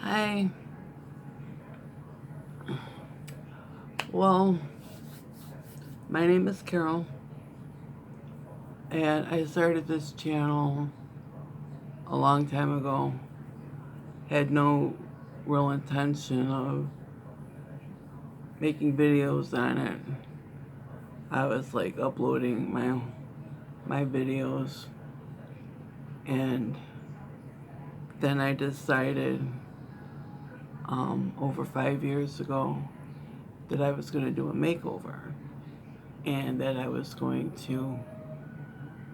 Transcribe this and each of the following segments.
Hi. Well, my name is Carol, and I started this channel a long time ago. Had no real intention of making videos on it. I was like uploading my videos, and then I decided over 5 years ago that I was going to do a makeover and that I was going to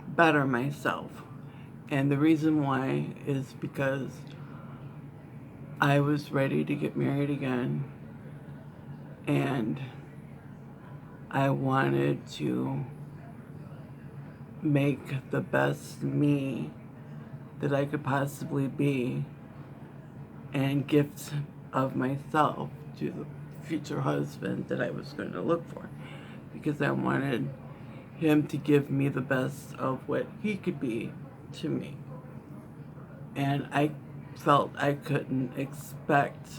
better myself. And the reason why is because I was ready to get married again, and I wanted to make the best me that I could possibly be and gift of myself to the future husband that I was going to look for, because I wanted him to give me the best of what he could be to me. And I felt I couldn't expect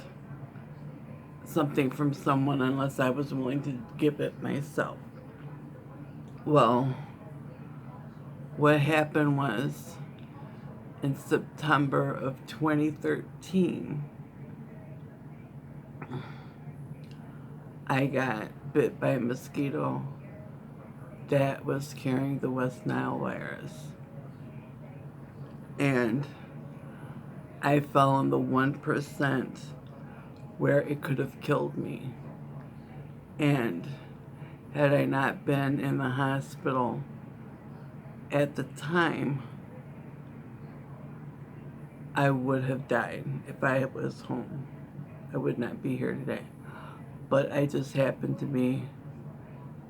something from someone unless I was willing to give it myself. Well, what happened was in September of 2013, I got bit by a mosquito that was carrying the West Nile virus. And I fell in the 1% where it could have killed me. And had I not been in the hospital at the time, I would have died. If I was home, I would not be here today. But I just happened to be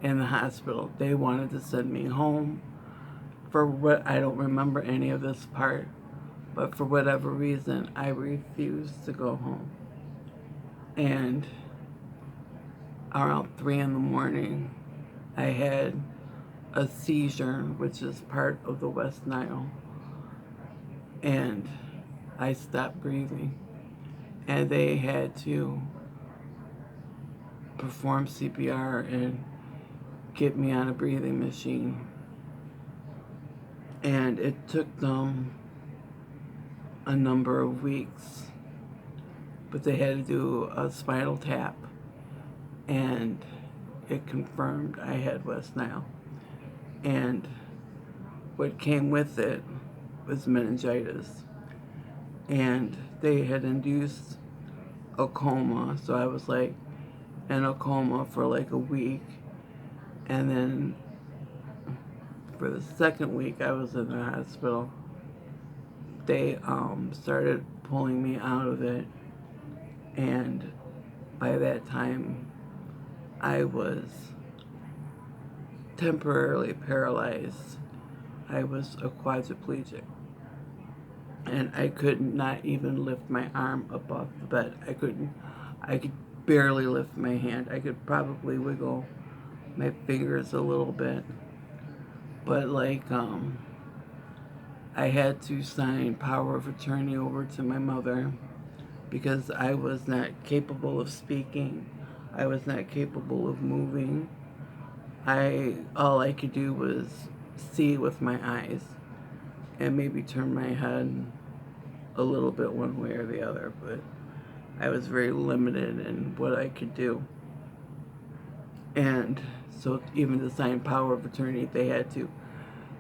in the hospital. They wanted to send me home for what, I don't remember any of this part, but for whatever reason, I refused to go home. And around 3 in the morning, I had a seizure, which is part of the West Nile, and I stopped breathing. And they had to perform CPR and get me on a breathing machine. And it took them a number of weeks, but they had to do a spinal tap, and it confirmed I had West Nile. And what came with it was meningitis. And they had induced a coma, so I was like in a coma for like a week. And then for the second week I was in the hospital, they started pulling me out of it. And by that time, I was temporarily paralyzed. I was a quadriplegic. And I could not even lift my arm above the bed. I could barely lift my hand. I could probably wiggle my fingers a little bit. But I had to sign power of attorney over to my mother because I was not capable of speaking. I was not capable of moving. All I could do was see with my eyes and maybe turn my head a little bit one way or the other, but I was very limited in what I could do. And so even to sign power of attorney, the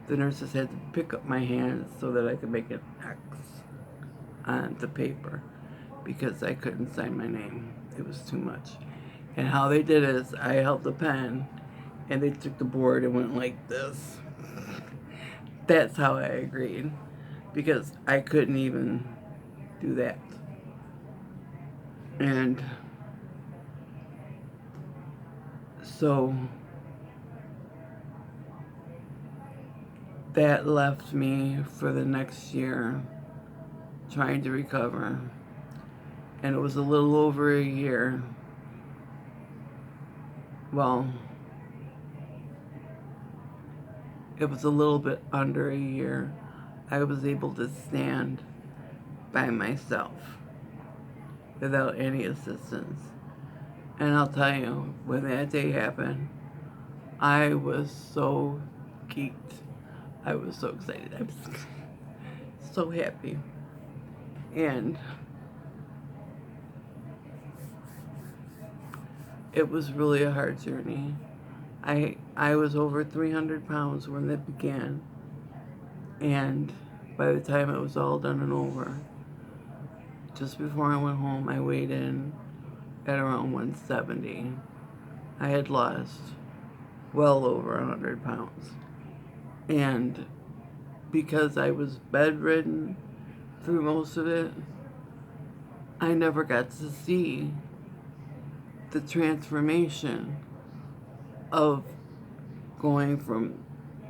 nurses had to pick up my hand so that I could make an X on the paper because I couldn't sign my name. It was too much. And how they did it is I held the pen and they took the board and went like this. That's how I agreed, because I couldn't even do that. And so that left me for the next year trying to recover. And it was a little over a year. Well, it was a little bit under a year. I was able to stand by myself. without any assistance. And I'll tell you, when that day happened, I was so geeked. I was so excited. I was so happy. And it was really a hard journey. I was over 300 pounds when it began. And by the time it was all done and over, just before I went home, I weighed in at around 170. I had lost well over 100 pounds. And because I was bedridden through most of it, I never got to see the transformation of going from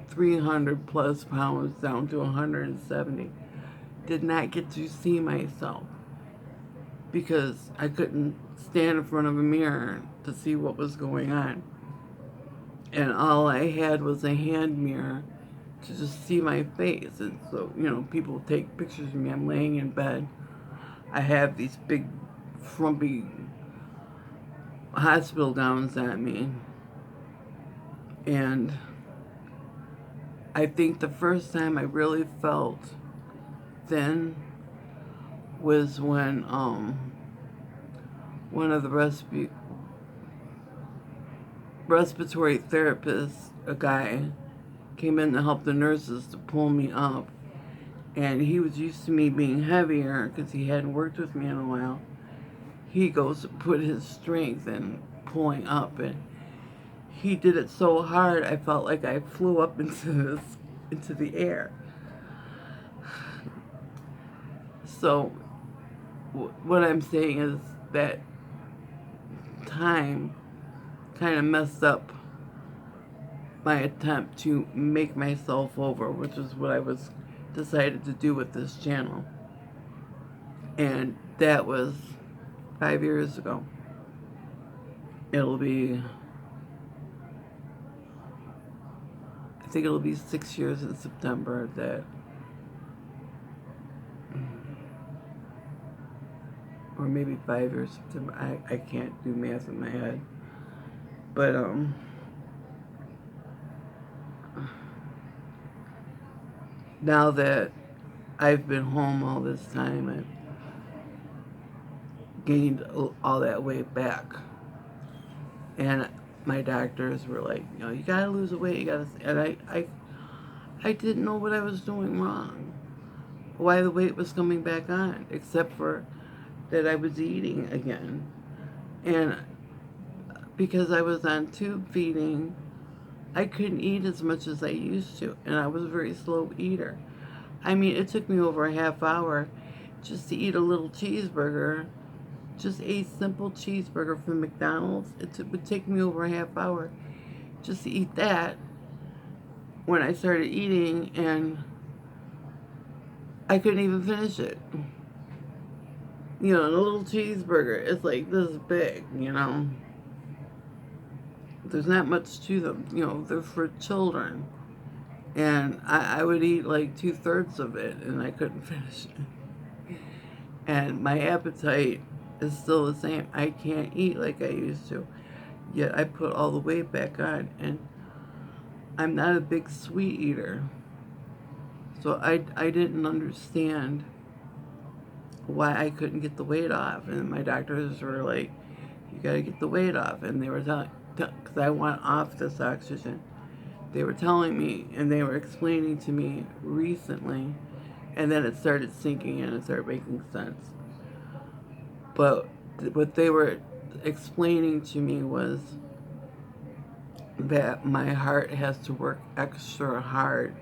300 plus pounds down to 170. Did not get to see myself because I couldn't stand in front of a mirror to see what was going on. And all I had was a hand mirror to just see my face. And so, people take pictures of me. I'm laying in bed. I have these big, frumpy hospital gowns on me. And I think the first time I really felt thin was when one of the respiratory therapists, a guy, came in to help the nurses to pull me up. And he was used to me being heavier because he hadn't worked with me in a while. He goes to put his strength in pulling up, and he did it so hard I felt like I flew up into the air. So what I'm saying is that time kind of messed up my attempt to make myself over, which is what I was decided to do with this channel. And that was 5 years ago. I think it'll be 6 years in September that, or maybe 5 years September. I can't do math in my head. But now that I've been home all this time, I've gained all that weight back. And my doctors were like, you gotta lose the weight, and I didn't know what I was doing wrong, why the weight was coming back on, except for that I was eating again. And because I was on tube feeding, I couldn't eat as much as I used to, and I was a very slow eater. I mean, it took me over a half hour just to eat a little cheeseburger, just a simple cheeseburger from McDonald's. It would take me over a half hour just to eat that when I started eating, and I couldn't even finish it. A little cheeseburger, it's like this big, There's not much to them, they're for children. And I would eat like 2/3 of it, and I couldn't finish it. And my appetite is still the same. I can't eat like I used to. Yet I put all the weight back on, and I'm not a big sweet eater. So I didn't understand why I couldn't get the weight off. And my doctors were like, you gotta get the weight off. And they were telling, because I went off this oxygen, they were telling me, and they were explaining to me recently, and then it started sinking in and started making sense. But what they were explaining to me was that my heart has to work extra hard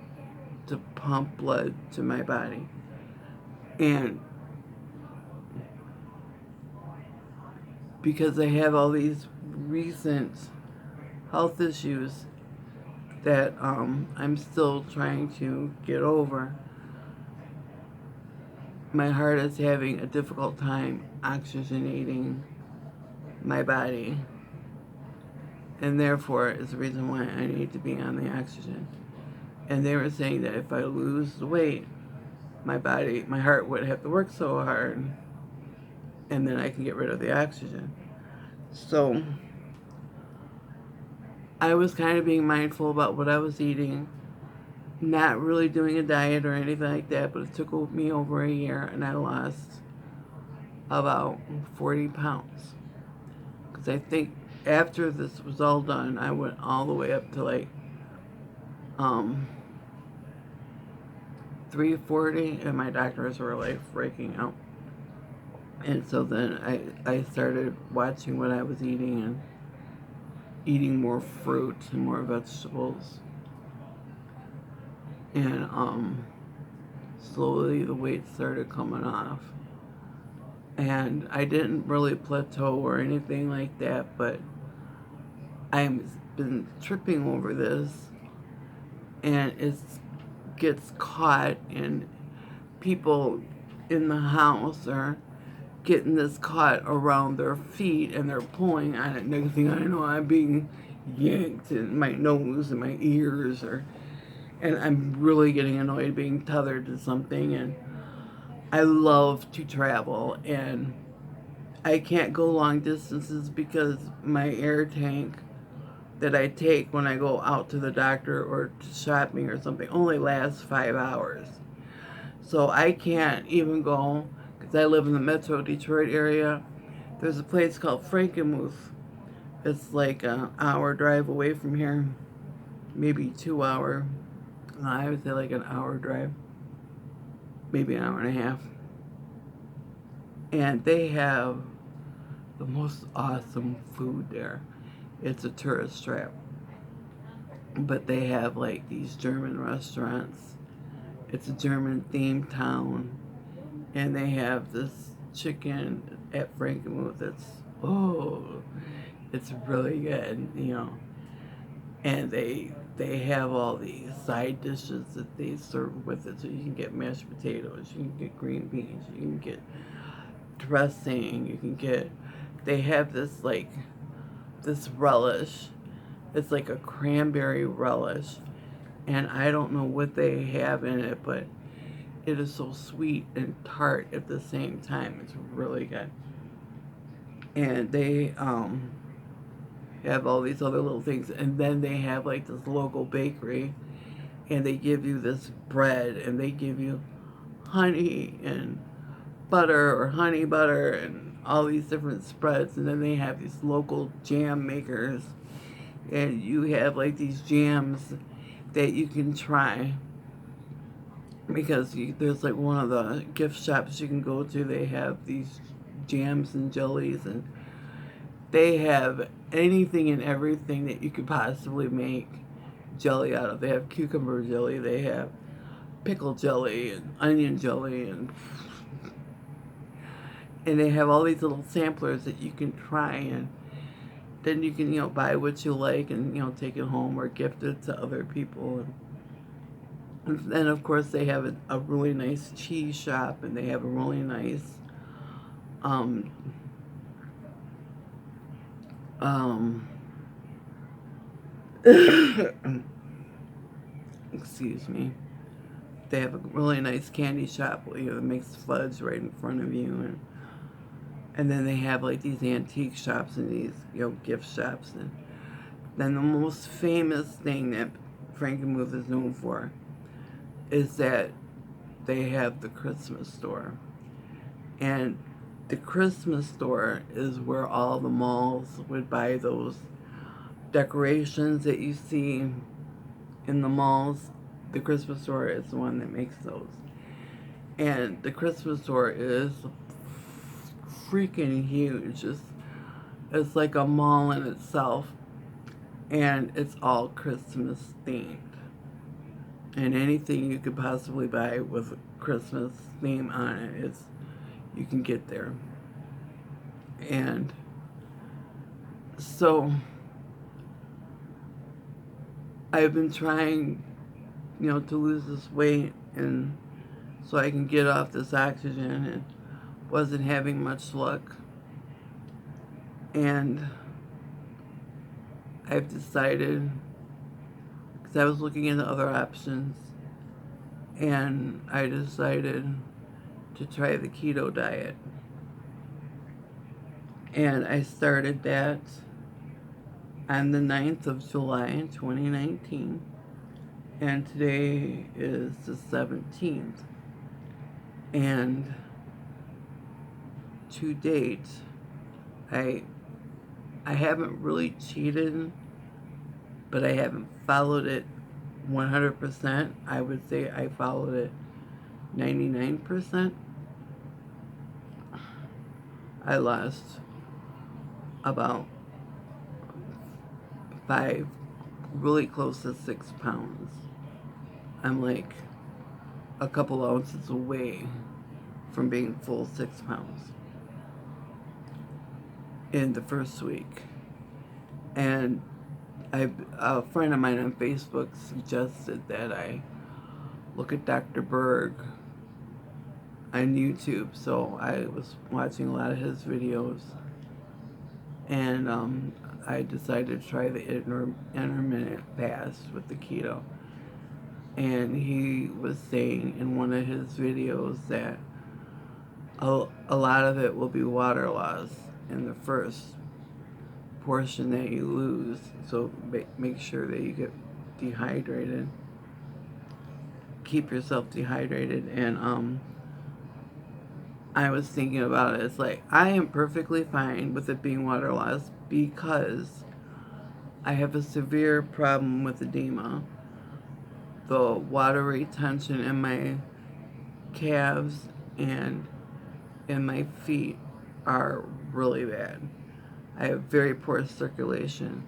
to pump blood to my body. And because I have all these recent health issues that I'm still trying to get over, my heart is having a difficult time oxygenating my body, and therefore is the reason why I need to be on the oxygen. And they were saying that if I lose the weight, my heart wouldn't have to work so hard, and then I can get rid of the oxygen. So I was kind of being mindful about what I was eating, not really doing a diet or anything like that, but it took me over a year, and I lost about 40 pounds. Because I think after this was all done, I went all the way up to like um, 340, and my doctors were like freaking out. And so then I started watching what I was eating and eating more fruit and more vegetables. And slowly the weight started coming off. And I didn't really plateau or anything like that, but I've been tripping over this, and it gets caught, and people in the house are getting this caught around their feet, and they're pulling on it. Next thing I know, I'm being yanked in my nose and my ears, and I'm really getting annoyed being tethered to something. And I love to travel, and I can't go long distances because my air tank that I take when I go out to the doctor or to shopping or something only lasts 5 hours. So I can't even go, because I live in the Metro Detroit area. There's a place called Frankenmuth. It's like an hour drive away from here, maybe 2 hour. I would say like an hour drive, maybe an hour and a half. And they have the most awesome food there. It's a tourist trap. But they have like these German restaurants. It's a German themed town. And they have this chicken at Frankenmuth that's, oh, it's really good, you know. And they have all these side dishes that they serve with it. So you can get mashed potatoes, you can get green beans, you can get dressing, you can get, they have this like, this relish. It's like a cranberry relish. And I don't know what they have in it, but it is so sweet and tart at the same time. It's really good. And they have all these other little things. And then they have like this local bakery. And they give you this bread. And they give you honey and butter or honey butter and all these different spreads. And then they have these local jam makers. And you have like these jams that you can try. Because there's like one of the gift shops you can go to. They have these jams and jellies, and they have anything and everything that you could possibly make jelly out of. They have cucumber jelly, they have pickle jelly and onion jelly, and they have all these little samplers that you can try, and then you can, you know, buy what you like and, you know, take it home or gift it to other people. And then, of course, they have a really nice cheese shop, and they have a really nice um, excuse me. They have a really nice candy shop, you know, that makes fudge right in front of you, and then they have like these antique shops and these, you know, gift shops. And then the most famous thing that Frankenmuth is known for is that they have the Christmas store. And the Christmas store is where all the malls would buy those decorations that you see in the malls. The Christmas store is the one that makes those. And the Christmas store is freaking huge. It's like a mall in itself. And it's all Christmas themed. And anything you could possibly buy with a Christmas theme on it, you can get there. And so I've been trying, you know, to lose this weight, and so I can get off this oxygen, and wasn't having much luck. And I've decided, because I was looking into other options, and I decided to try the keto diet. And I started that on the 9th of July, 2019. And today is the 17th. And to date, I haven't really cheated, but I haven't followed it 100%. I would say I followed it 99%. I lost about 5, really close to 6 pounds. I'm like a couple ounces away from being full 6 pounds in the first week. And a friend of mine on Facebook suggested that I look at Dr. Berg on YouTube, so I was watching a lot of his videos, and I decided to try the intermittent fast with the keto. And he was saying in one of his videos that a lot of it will be water loss in the first portion that you lose, so make sure that you get dehydrated, keep yourself dehydrated. And I was thinking about it, it's like I am perfectly fine with it being water loss because I have a severe problem with edema. The water retention in my calves and in my feet are really bad. I have very poor circulation,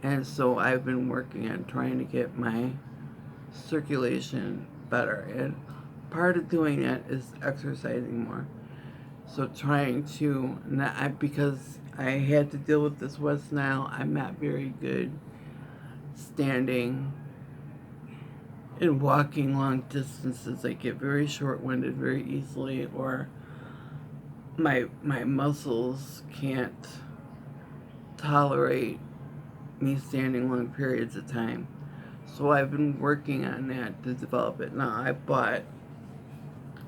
and so I've been working on trying to get my circulation better, and part of doing that is exercising more. So trying to not, because I had to deal with this West Nile, I'm not very good standing and walking long distances. I get very short-winded very easily, or my muscles can't tolerate me standing long periods of time. So I've been working on that to develop it. Now I bought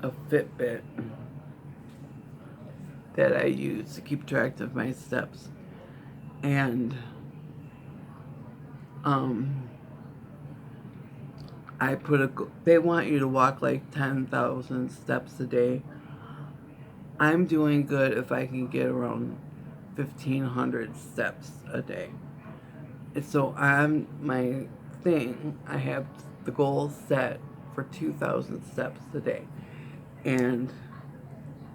a Fitbit that I use to keep track of my steps, and I put they want you to walk like 10,000 steps a day. I'm doing good if I can get around 1,500 steps a day. And so on my thing, I have the goal set for 2,000 steps a day. And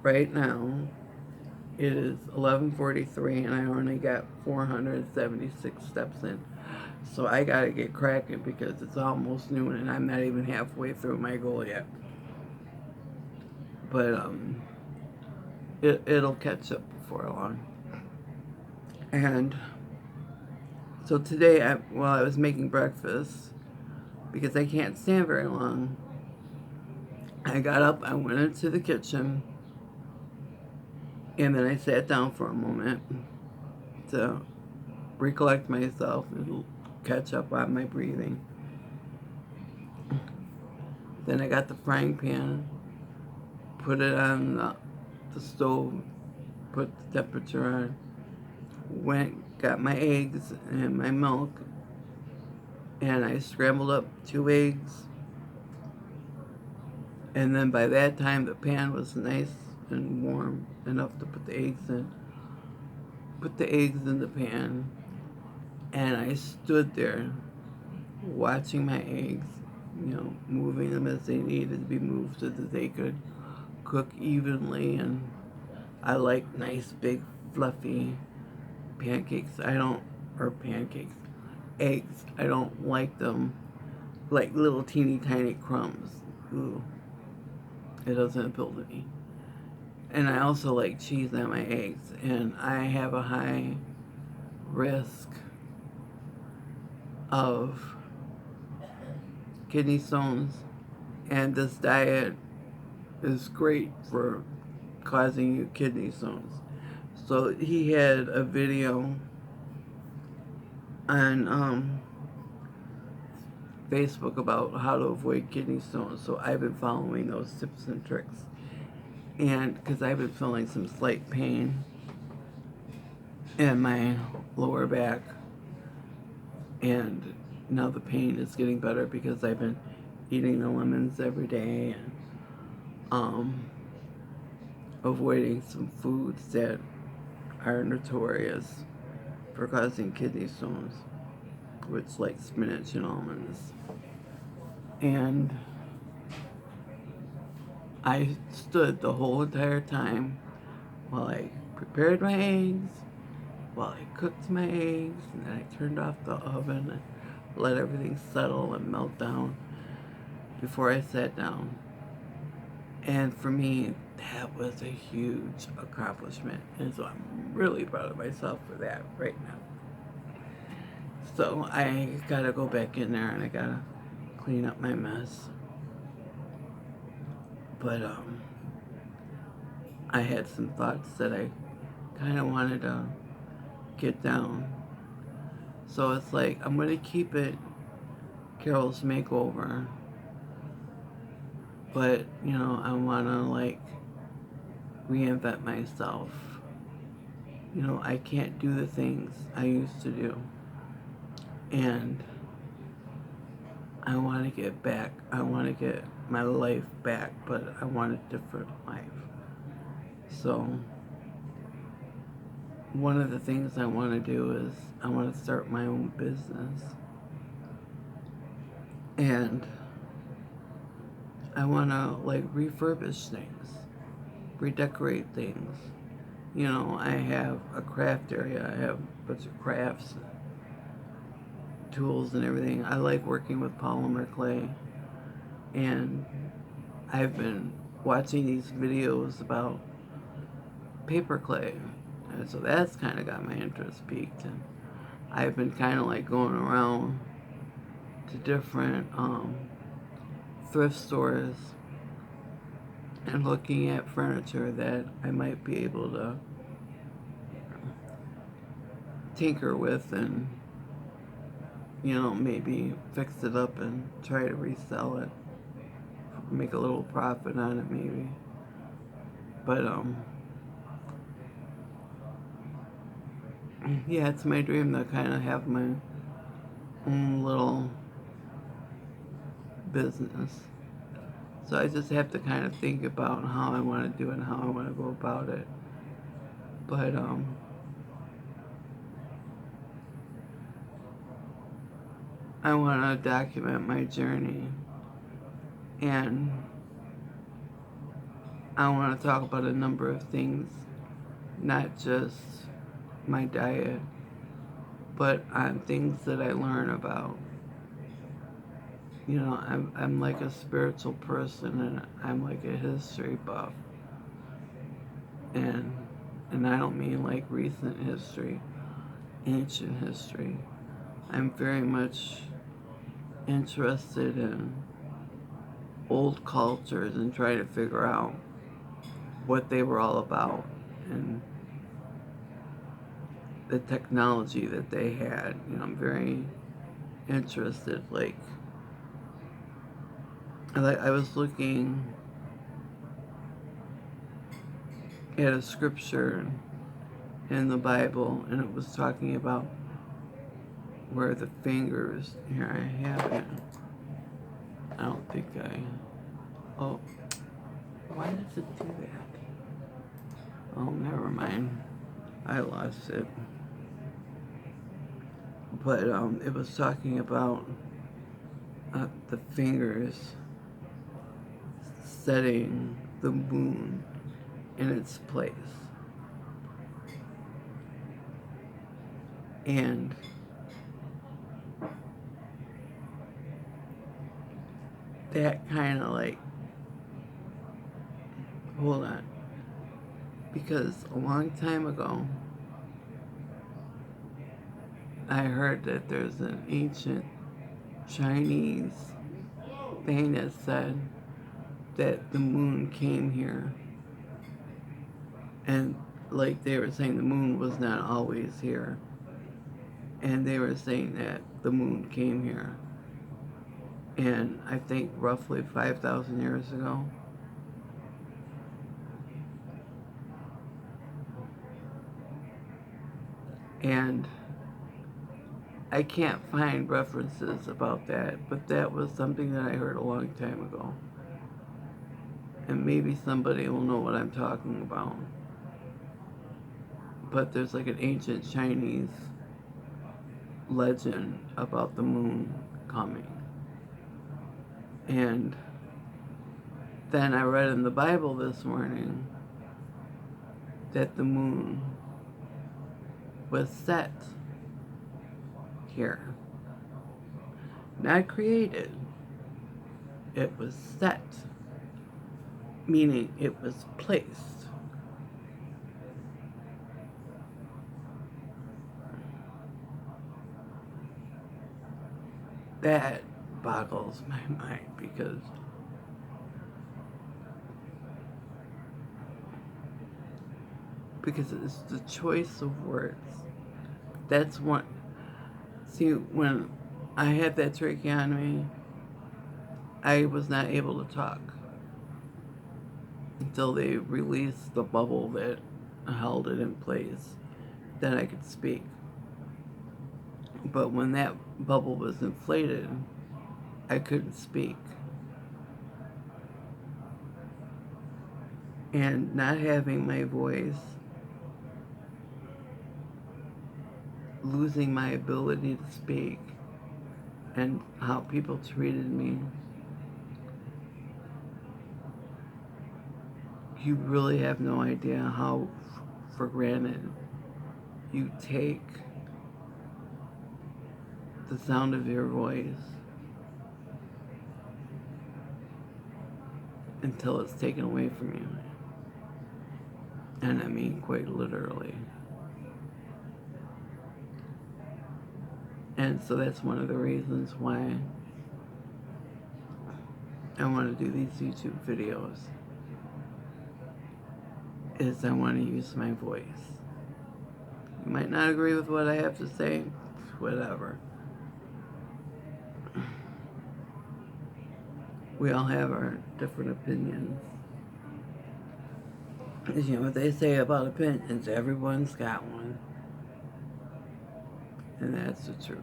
right now, it is 11:43, and I only got 476 steps in. So I gotta get cracking because it's almost noon, and I'm not even halfway through my goal yet. But it'll catch up before long. And so today, while I was making breakfast, because I can't stand very long, I got up, I went into the kitchen, and then I sat down for a moment to recollect myself and catch up on my breathing. Then I got the frying pan, put it on the stove, put the temperature on, got my eggs and my milk, and I scrambled up 2 eggs. And then by that time, the pan was nice and warm enough to put the eggs in. Put the eggs in the pan, and I stood there watching my eggs, moving them as they needed to be moved so that they could cook evenly. And I like nice, big, fluffy pancakes. Eggs. I don't like them like little teeny tiny crumbs. Ooh, it doesn't appeal to me. And I also like cheese on my eggs, and I have a high risk of kidney stones, and this diet is great for causing you kidney stones. So he had a video on Facebook about how to avoid kidney stones, so I've been following those tips and tricks. And because I've been feeling some slight pain in my lower back, and now the pain is getting better because I've been eating the lemons every day and avoiding some foods that are notorious for causing kidney stones, which like spinach and almonds. And I stood the whole entire time while I prepared my eggs, while I cooked my eggs, and then I turned off the oven and let everything settle and melt down before I sat down. And for me, that was a huge accomplishment. And so I'm really proud of myself for that right now. So I gotta go back in there and I gotta clean up my mess. But I had some thoughts that I kind of wanted to get down. So it's like, I'm gonna keep it Carol's Makeover. But, you know, I wanna like reinvent myself. You know, I can't do the things I used to do. And I want to get back. I want to get my life back, but I want a different life. So, one of the things I want to do is I want to start my own business. And I want to like refurbish things, redecorate things. You know, I have a craft area. I have a bunch of crafts, tools and everything. I like working with polymer clay, and I've been watching these videos about paper clay, and so that's kind of got my interest piqued. And I've been kind of like going around to different thrift stores and looking at furniture that I might be able to tinker with and, you know, maybe fix it up and try to resell it, make a little profit on it maybe. But yeah, it's my dream to kind of have my own little business. So I just have to kind of think about how I want to do it and how I want to go about it. But I want to document my journey, and I want to talk about a number of things, not just my diet, but on things that I learn about. You know, I'm like a spiritual person, and I'm like a history buff. And I don't mean like recent history, ancient history. I'm very much interested in old cultures and try to figure out what they were all about and the technology that they had. You know, I'm very interested. Like I was looking at a scripture in the Bible, and it was talking about where the fingers. Here I have it. I don't think I. Oh, why does it do that? Oh, never mind. I lost it. But it was talking about the fingers setting the moon in its place. And that kind of like, hold on. Because a long time ago, I heard that there's an ancient Chinese thing that said that the moon came here. And like they were saying, the moon was not always here. And they were saying that the moon came here. And I think roughly 5,000 years ago. And I can't find references about that, but that was something that I heard a long time ago. And maybe somebody will know what I'm talking about. But there's like an ancient Chinese legend about the moon coming. And then I read in the Bible this morning that the moon was set here. Not created. It was set, meaning it was placed. That boggles my mind because it's the choice of words. That's one. See, when I had that tracheotomy, I was not able to talk until they released the bubble that held it in place. Then I could speak. But when that bubble was inflated, I couldn't speak. And not having my voice, losing my ability to speak, and how people treated me, you really have no idea how for granted you take the sound of your voice until it's taken away from you. And I mean quite literally. And so that's one of the reasons why I want to do these YouTube videos, is I want to use my voice. You might not agree with what I have to say, whatever. We all have our different opinions. You know what they say about opinions, everyone's got one. And that's the truth.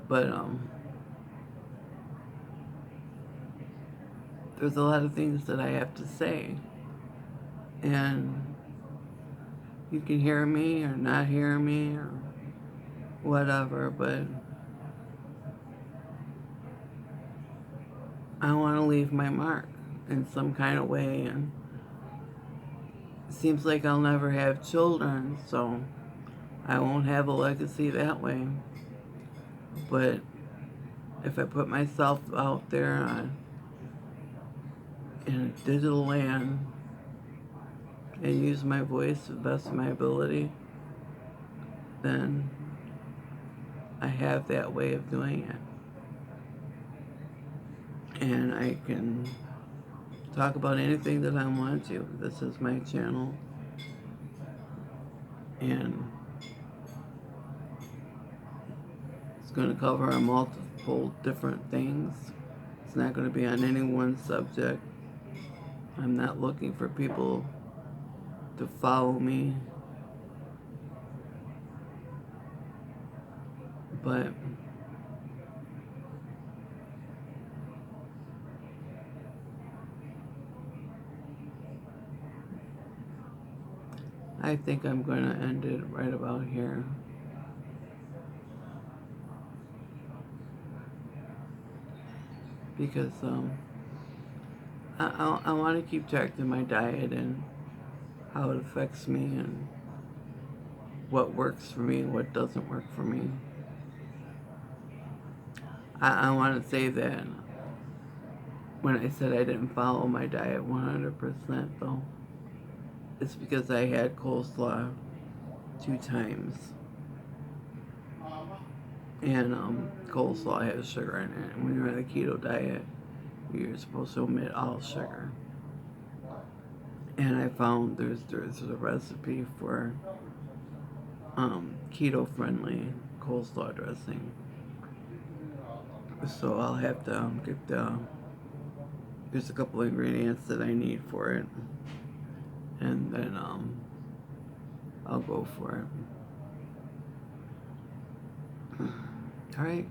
But there's a lot of things that I have to say. And you can hear me or not hear me or whatever, but I want to leave my mark in some kind of way. And it seems like I'll never have children, so I won't have a legacy that way. But if I put myself out there in a digital land and use my voice to the best of my ability, then I have that way of doing it. And I can talk about anything that I want to. This is my channel. And it's going to cover multiple different things. It's not going to be on any one subject. I'm not looking for people to follow me. But I think I'm going to end it right about here. Because I want to keep track of my diet and how it affects me and what works for me and what doesn't work for me. I want to say that when I said I didn't follow my diet 100% though, it's because I had coleslaw 2 times. And coleslaw has sugar in it. And when you're on a keto diet, you're supposed to omit all sugar. And I found there's a recipe for keto-friendly coleslaw dressing. So I'll have to get there's a couple ingredients that I need for it. And then I'll go for it. All right.